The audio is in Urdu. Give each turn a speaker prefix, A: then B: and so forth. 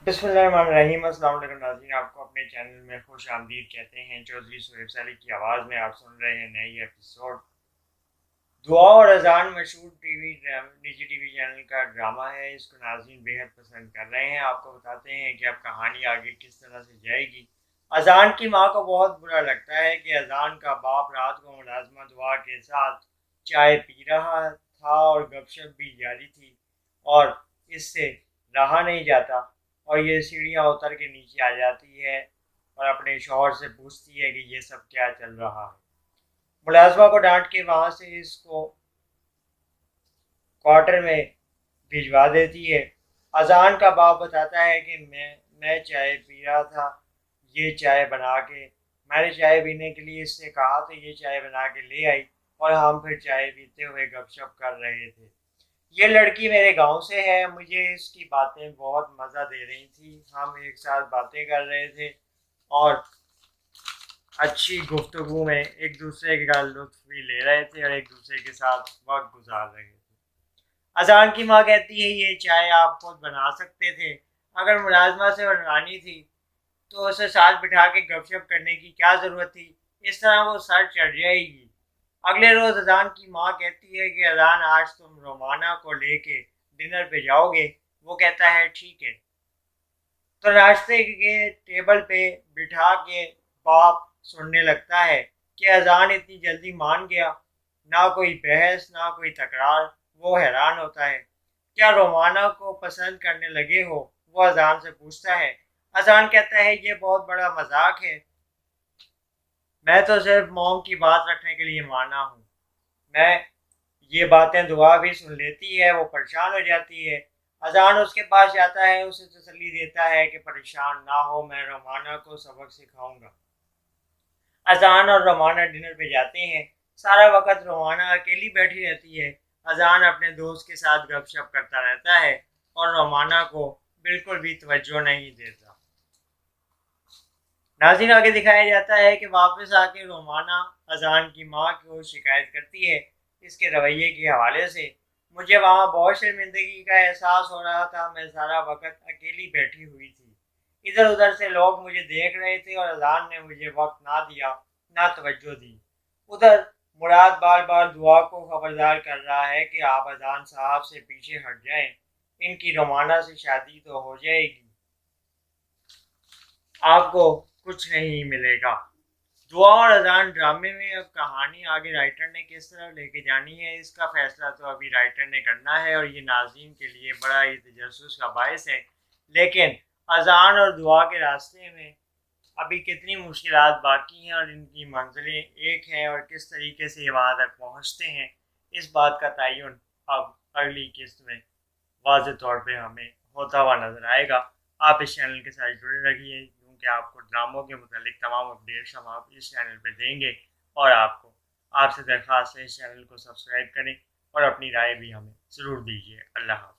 A: بسم اللہ الرحمن الرحیم۔ السلام علیکم ناظرین، آپ کو اپنے چینل میں خوش آمدید کہتے ہیں۔ چودھری سہیب سالی کی آواز میں آپ سن رہے ہیں نئی ایپیسوڈ۔ دعا اور اذان مشہور نجی ٹی وی چینل کا ڈرامہ ہے۔ اس کو ناظرین بےحد پسند کر رہے ہیں۔ آپ کو بتاتے ہیں کہ اب کہانی آگے کس طرح سے جائے گی۔ اذان کی ماں کو بہت برا لگتا ہے کہ اذان کا باپ رات کو ملازمہ دعا کے ساتھ چائے پی رہا تھا اور گپ شپ بھی جاری تھی، اور اس سے رہا نہیں جاتا، اور یہ سیڑھیاں اتر کے نیچے آ جاتی ہے اور اپنے شوہر سے پوچھتی ہے کہ یہ سب کیا چل رہا ہے۔ ملازمہ کو ڈانٹ کے وہاں سے اس کو کوارٹر میں بھجوا دیتی ہے۔ اذان کا باپ بتاتا ہے کہ میں چائے پی رہا تھا، یہ چائے بنا کے میں نے چائے پینے کے لیے اس سے کہا تو یہ چائے بنا کے لے آئی، اور ہم پھر چائے پیتے ہوئے گپ شپ کر رہے تھے۔ یہ لڑکی میرے گاؤں سے ہے، مجھے اس کی باتیں بہت مزہ دے رہی تھی، ہم ایک ساتھ باتیں کر رہے تھے اور اچھی گفتگو میں ایک دوسرے کا لطف بھی لے رہے تھے اور ایک دوسرے کے ساتھ وقت گزار رہے تھے۔ اذان کی ماں کہتی ہے یہ چائے آپ خود بنا سکتے تھے، اگر ملازمہ سے بنوانی تھی تو اسے ساتھ بٹھا کے گپ شپ کرنے کی کیا ضرورت تھی، اس طرح وہ سر چڑھ جائے گی۔ اگلے روز اذان کی ماں کہتی ہے کہ اذان آج تم رومانہ کو لے کے ڈنر پہ جاؤ گے؟ وہ کہتا ہے ٹھیک ہے۔ تو ناشتے کے ٹیبل پہ بٹھا کے باپ سننے لگتا ہے کہ اذان اتنی جلدی مان گیا، نہ کوئی بحث نہ کوئی تکرار۔ وہ حیران ہوتا ہے، کیا رومانہ کو پسند کرنے لگے ہو؟ وہ اذان سے پوچھتا ہے۔ اذان کہتا ہے یہ بہت بڑا مذاق ہے، میں تو صرف موم کی بات رکھنے کے لیے مانا ہوں۔ میں یہ باتیں دعا بھی سن لیتی ہے، وہ پریشان ہو جاتی ہے۔ اذان اس کے پاس جاتا ہے، اسے تسلی دیتا ہے کہ پریشان نہ ہو، میں رومانہ کو سبق سکھاؤں گا۔ اذان اور رومانہ ڈنر پہ جاتے ہیں۔ سارا وقت رومانہ اکیلی بیٹھی رہتی ہے۔ اذان اپنے دوست کے ساتھ گپ شپ کرتا رہتا ہے اور رومانہ کو بالکل بھی توجہ نہیں دیتا۔ ناظرین، آگے دکھایا جاتا ہے کہ واپس آ کے رومانہ اذان کی ماں کو شکایت کرتی ہے اس کے رویے کے حوالے سے۔ مجھے وہاں بہت شرمندگی کا احساس ہو رہا تھا، میں سارا وقت اکیلی بیٹھی ہوئی تھی، ادھر ادھر سے لوگ مجھے دیکھ رہے تھے اور اذان نے مجھے وقت نہ دیا، نہ توجہ دی۔ ادھر مراد بار بار دعا کو خبردار کر رہا ہے کہ آپ اذان صاحب سے پیچھے ہٹ جائیں، ان کی رومانہ سے شادی تو ہو جائے گی، آپ کو کچھ نہیں ملے گا۔ دعا اور اذان ڈرامے میں اب کہانی آگے رائٹر نے کس طرح لے کے جانی ہے، اس کا فیصلہ تو ابھی رائٹر نے کرنا ہے، اور یہ ناظرین کے لیے بڑا ہی تجسس کا باعث ہے۔ لیکن اذان اور دعا کے راستے میں ابھی کتنی مشکلات باقی ہیں اور ان کی منزلیں ایک ہیں، اور کس طریقے سے یہ وہاں تک پہنچتے ہیں، اس بات کا تعین اب اگلی قسط میں واضح طور پہ ہمیں ہوتا ہوا نظر آئے گا۔ آپ اس چینل کے ساتھ جڑے رہیے، کیونکہ آپ کو ڈراموں کے متعلق تمام اپڈیٹس ہم آپ اس چینل پہ دیں گے، اور آپ سے درخواست ہے اس چینل کو سبسکرائب کریں اور اپنی رائے بھی ہمیں ضرور دیجیے۔ اللہ حافظ۔